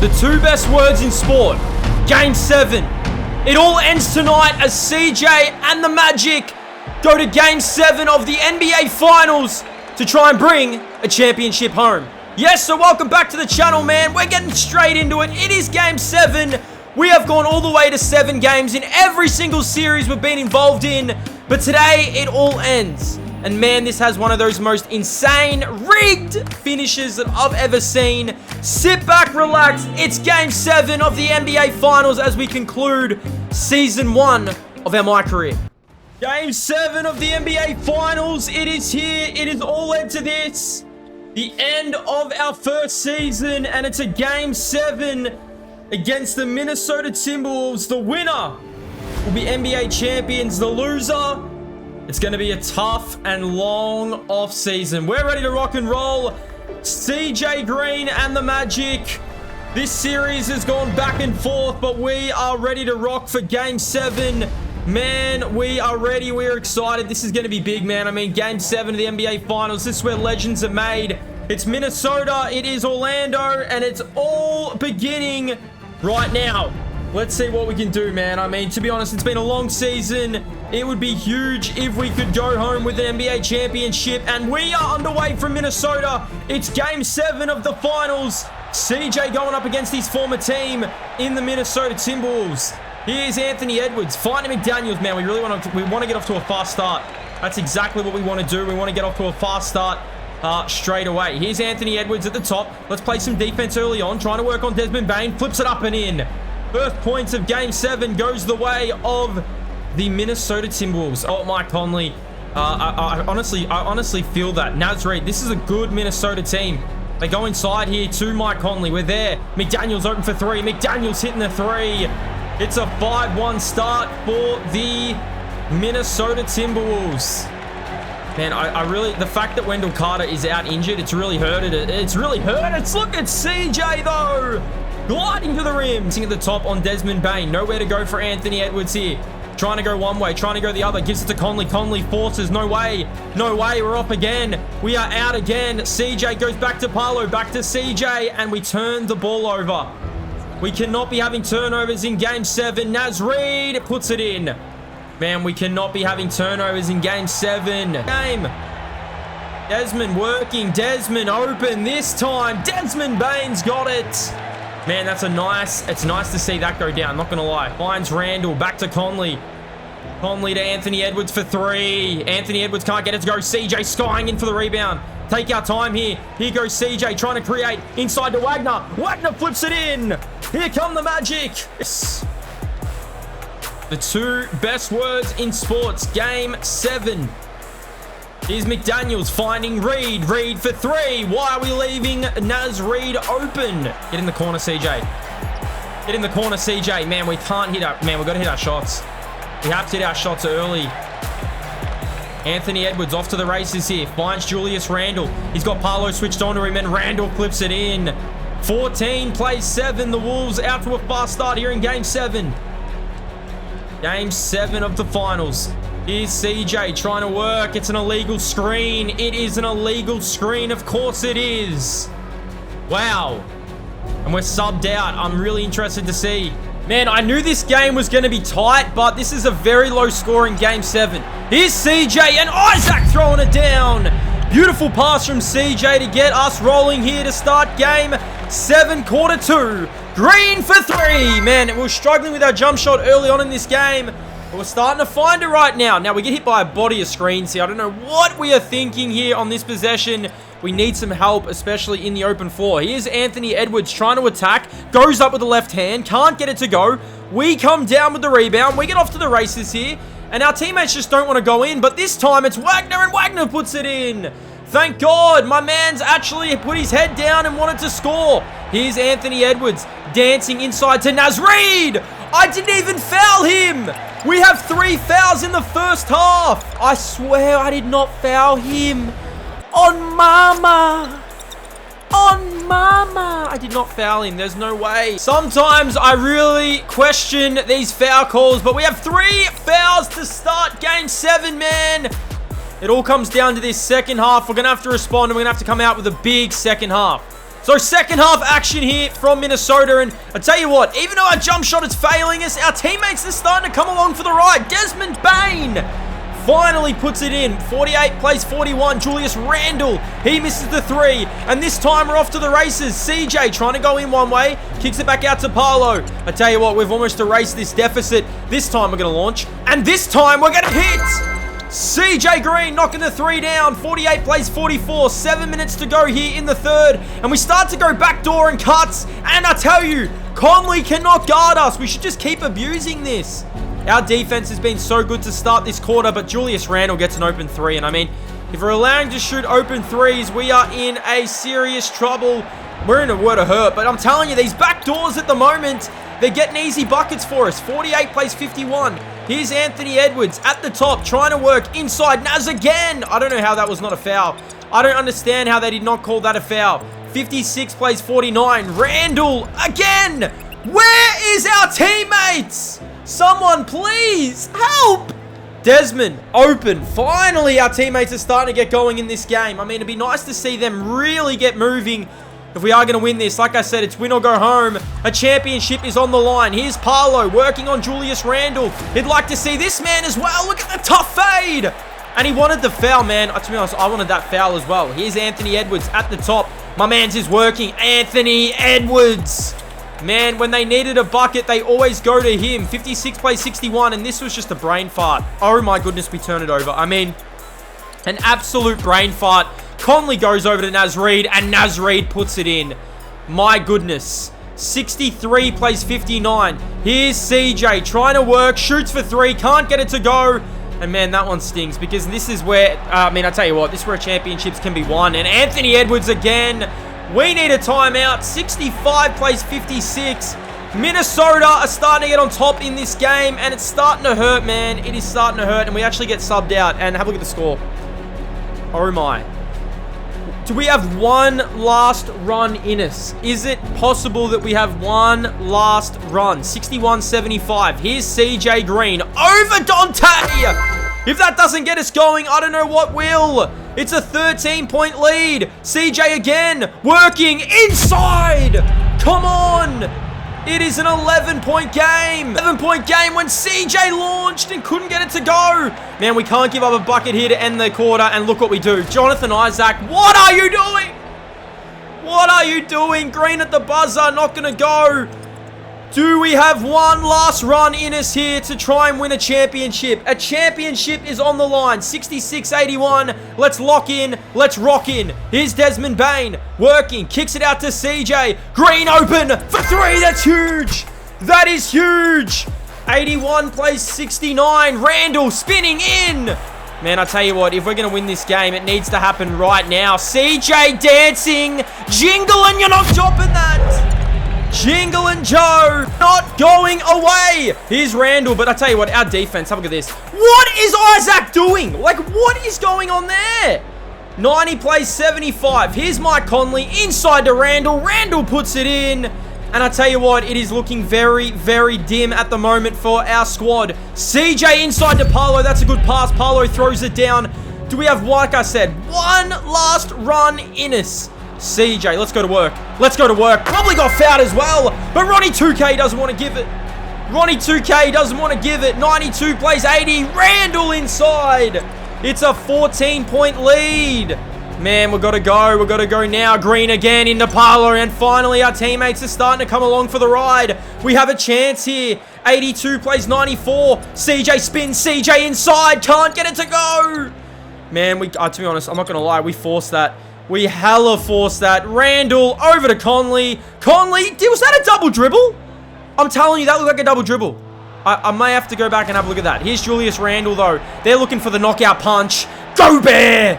The two best words in sport. Game 7. It all ends tonight as CJ and the Magic go to Game 7 of the NBA Finals to try and bring a championship home. Yes, so welcome back to the channel, man. We're getting straight into it. It is Game 7. We have gone all the way to 7 games in every single series we've been involved in. But today, it all ends. And man, this has one of those most insane, rigged finishes that I've ever seen. Sit back, relax. It's Game 7 of the NBA Finals as we conclude Season 1 of our My Career. Game 7 of the NBA Finals. It is here. It is all led to this. The end of our first season. And it's a Game 7 against the Minnesota Timberwolves. The winner will be NBA champions. The loser, it's going to be a tough and long off season. We're ready to rock and roll. CJ Green and the Magic. This series has gone back and forth, but we are ready to rock for Game 7. Man, we are ready. We're excited. This is going to be big, man. I mean, Game 7 of the NBA Finals. This is where legends are made. It's Minnesota. It is Orlando. And it's all beginning right now. Let's see what we can do, man. I mean, to be honest, it's been a long season. It would be huge if we could go home with an NBA championship. And we are underway from Minnesota. It's Game 7 of the Finals. CJ going up against his former team in the Minnesota Timberwolves. Here's Anthony Edwards fighting McDaniels, man. We want to get off to a fast start. That's exactly what we want to do. We want to get off to a fast start straight away. Here's Anthony Edwards at the top. Let's play some defense early on. Trying to work on Desmond Bane. Flips it up and in. First points of Game 7 goes the way of the Minnesota Timberwolves. Oh, Mike Conley. I honestly feel that. Naz Reid, this is a good Minnesota team. They go inside here to Mike Conley. We're there. McDaniels open for 3. McDaniels hitting the 3. It's a 5-1 start for the Minnesota Timberwolves. Man, I really... The fact that Wendell Carter is out injured, it's really hurted it. It's really hurt it. Look at CJ, though. Gliding to the rim. Sitting at the top on Desmond Bane. Nowhere to go for Anthony Edwards here. Trying to go one way. Trying to go the other. Gives it to Conley. Conley forces. No way. No way. We're off again. We are out again. CJ goes back to Paolo. Back to CJ. And we turn the ball over. We cannot be having turnovers in Game 7. Naz Reid puts it in. Man, we cannot be having turnovers in Game 7. Desmond working. Desmond open this time. Desmond Bane's got it. Man, it's nice to see that go down. Not going to lie. Finds Randall. Back to Conley. Conley to Anthony Edwards for 3. Anthony Edwards can't get it to go. CJ skying in for the rebound. Take our time here. Here goes CJ trying to create inside to Wagner. Wagner flips it in. Here come the Magic. Yes. The two best words in sports. Game 7. Here's McDaniels finding Reid. Reid for 3. Why are we leaving Naz Reid open? Get in the corner, CJ. Get in the corner, CJ. Man, we can't hit our... Man, we've got to hit our shots. We have to hit our shots early. Anthony Edwards off to the races here. Finds Julius Randle. He's got Paolo switched onto him and Randle clips it in. 14 plays 7. The Wolves out to a fast start here in Game 7. Game 7 of the Finals. Here's CJ trying to work. It's an illegal screen. It is an illegal screen. Of course it is. Wow. And we're subbed out. I'm really interested to see. Man, I knew this game was going to be tight, but this is a very low scoring Game 7. Here's CJ and Isaac throwing it down. Beautiful pass from CJ to get us rolling here to start Game 7, Quarter 2. Green for 3. Man, we were struggling with our jump shot early on in this game. But we're starting to find it right now. Now, we get hit by a body of screens here. I don't know what we are thinking here on this possession. We need some help, especially in the open floor. Here's Anthony Edwards trying to attack. Goes up with the left hand. Can't get it to go. We come down with the rebound. We get off to the races here. And our teammates just don't want to go in. But this time, it's Wagner, and Wagner puts it in. Thank God, my man's actually put his head down and wanted to score. Here's Anthony Edwards dancing inside to Naz Reid. I didn't even foul him. We have 3 fouls in the first half. I swear I did not foul him. On mama. On mama. I did not foul him. There's no way. Sometimes I really question these foul calls, but we have 3 fouls to start Game 7, man. It all comes down to this second half. We're going to have to respond, and we're going to have to come out with a big second half. So second half action here from Minnesota, and I tell you what, even though our jump shot is failing us, our teammates are starting to come along for the ride. Desmond Bane finally puts it in. 48 plays 41. Julius Randle, he misses the 3. And this time we're off to the races. CJ trying to go in one way. Kicks it back out to Paolo. I tell you what, we've almost erased this deficit. This time we're going to launch. And this time we're going to hit. CJ Green knocking the 3 down. 48 plays 44. 7 minutes to go here in the third. And we start to go backdoor and cuts. And I tell you, Conley cannot guard us. We should just keep abusing this. Our defense has been so good to start this quarter, but Julius Randle gets an open 3. And I mean, if we're allowing to shoot open 3s, we are in a serious trouble. We're in a world of hurt, but I'm telling you, these back doors at the moment, they're getting easy buckets for us. 48 plays 51. Here's Anthony Edwards at the top, trying to work inside. Naz again. I don't know how that was not a foul. I don't understand how they did not call that a foul. 56 plays 49. Randle again. Where is our teammates? Someone please help! Desmond open. Finally, our teammates are starting to get going in this game. I mean, it'd be nice to see them really get moving if we are going to win this. Like I said, it's win or go home. A championship is on the line. Here's Paolo working on Julius Randle. He'd like to see this man as well. Look at the tough fade. And he wanted the foul, man. To be honest, I wanted that foul as well. Here's Anthony Edwards at the top. My man's is working. Anthony Edwards. Man, when they needed a bucket, they always go to him. 56 plays 61, and this was just a brain fart. Oh my goodness, we turn it over. I mean, an absolute brain fart. Conley goes over to Naz Reid, and Naz Reid puts it in. My goodness. 63 plays 59. Here's CJ trying to work, shoots for 3, can't get it to go. And man, that one stings because this is where, I tell you what, this is where championships can be won. And Anthony Edwards again. We need a timeout. 65 plays 56. Minnesota are starting to get on top in this game, and it's starting to hurt, man. It is starting to hurt, and we actually get subbed out. And have a look at the score. Oh my. Do we have one last run in us? Is it possible that we have one last run? 61-75. Here's CJ Green over Dante. If that doesn't get us going, I don't know what will. It's a 13-point lead. CJ again, working inside. Come on. It is an 11-point game. 11-point game when CJ launched and couldn't get it to go. Man, we can't give up a bucket here to end the quarter, and look what we do. Jonathan Isaac, what are you doing? What are you doing? Green at the buzzer, not going to go. Do we have one last run in us here to try and win a championship? A championship is on the line. 66-81. Let's lock in. Let's rock in. Here's Desmond Bane working. Kicks it out to CJ. Green open for 3. That's huge. That is huge. 81 plays 69. Randle spinning in. Man, I tell you what, if we're going to win this game, it needs to happen right now. CJ dancing. Jingle, and you're not dropping that. Jingle and Joe not going away. Here's Randle, but I tell you what, our defense, have a look at this. What is Isaac doing? Like, what is going on there? 90 plays 75. Here's Mike Conley inside to Randle. Randle puts it in. And I tell you what, it is looking very, very dim at the moment for our squad. CJ inside to Paolo. That's a good pass. Paolo throws it down. Do we have, like I said, one last run in us? CJ, let's go to work. Let's go to work. Probably got fouled as well, but Ronnie 2K doesn't want to give it. Ronnie 2K doesn't want to give it. 92 plays 80. Randle inside. It's a 14-point lead. Man, we've got to go. We've got to go now. Green again into Paolo, and finally our teammates are starting to come along for the ride. We have a chance here. 82 plays 94. CJ spins. CJ inside. Can't get it to go. Man, to be honest, I'm not going to lie. We forced that. We hella forced that. Randle over to Conley. Conley, was that a double dribble? I'm telling you, that looked like a double dribble. I may have to go back and have a look at that. Here's Julius Randle, though. They're looking for the knockout punch. Go Bear!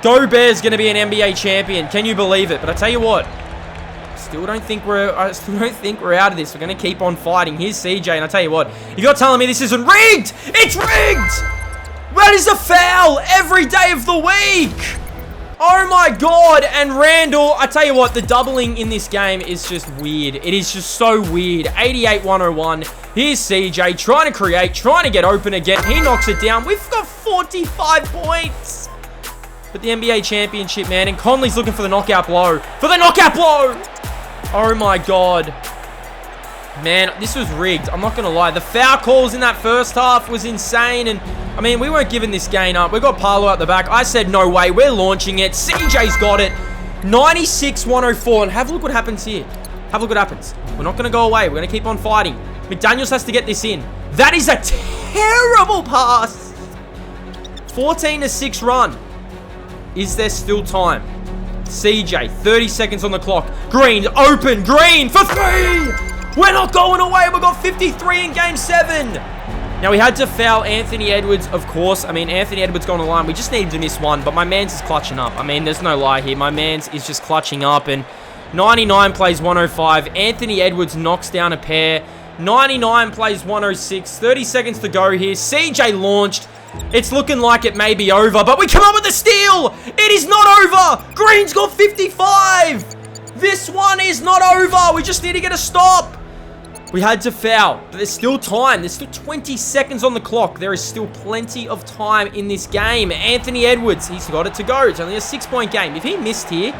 Go Bear's going to be an NBA champion. Can you believe it? But I tell you what, I still don't think we're out of this. We're going to keep on fighting. Here's CJ, and I tell you what, if you're telling me this isn't rigged, it's rigged! That is a foul every day of the week! Oh my god, and Randle, I tell you what, the doubling in this game is just weird. It is just so weird. 88-101. Here's CJ trying to create, trying to get open again. He knocks it down. We've got 45 points. but the NBA championship, man. And Conley's looking for the knockout blow. For the knockout blow! Oh my God. Man, this was rigged. I'm not going to lie. The foul calls in that first half was insane. And, I mean, we weren't giving this game up. We got Paolo out the back. I said, no way. We're launching it. CJ's got it. 96-104. And have a look what happens here. Have a look what happens. We're not going to go away. We're going to keep on fighting. McDaniels has to get this in. That is a terrible pass. 14-6 run. Is there still time? CJ, 30 seconds on the clock. Green, open. Green for 3. We're not going away. We've got 53 in Game 7. Now, we had to foul Anthony Edwards, of course. I mean, Anthony Edwards going to line. We just need him to miss one, but my man's is clutching up. I mean, there's no lie here. My man's is just clutching up, and 99 plays 105. Anthony Edwards knocks down a pair. 99 plays 106. 30 seconds to go here. CJ launched. It's looking like it may be over, but we come up with a steal. It is not over. Green's got 55. This one is not over. We just need to get a stop. We had to foul, but there's still time. There's still 20 seconds on the clock. There is still plenty of time in this game. Anthony Edwards, he's got it to go. It's only a 6-point game. If he missed here,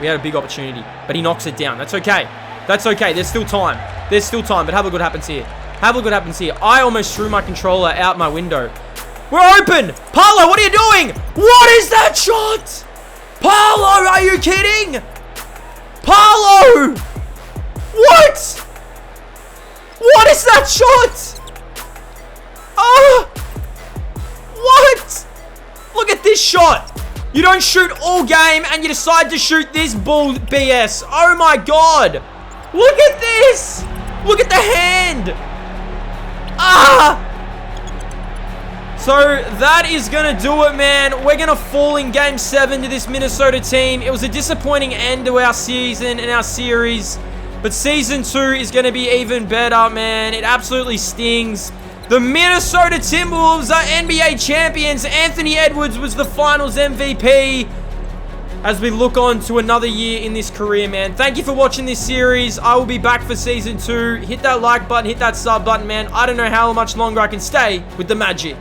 we had a big opportunity, but he knocks it down. That's okay. That's okay. There's still time. There's still time, but have a look what happens here. Have a look what happens here. I almost threw my controller out my window. We're open. Paolo, what are you doing? What is that shot? Paolo, are you kidding? Paolo! What? What is that shot? Oh! What? Look at this shot. You don't shoot all game and you decide to shoot this bull BS. Oh my God. Look at this. Look at the hand. Ah! So that is going to do it, man. We're going to fall in Game 7 to this Minnesota team. It was a disappointing end to our season and our series. But Season 2 is going to be even better, man. It absolutely stings. The Minnesota Timberwolves are NBA champions. Anthony Edwards was the Finals MVP. As we look on to another year in this career, man. Thank you for watching this series. I will be back for Season 2. Hit that like button, hit that sub button, man. I don't know how much longer I can stay with the Magic.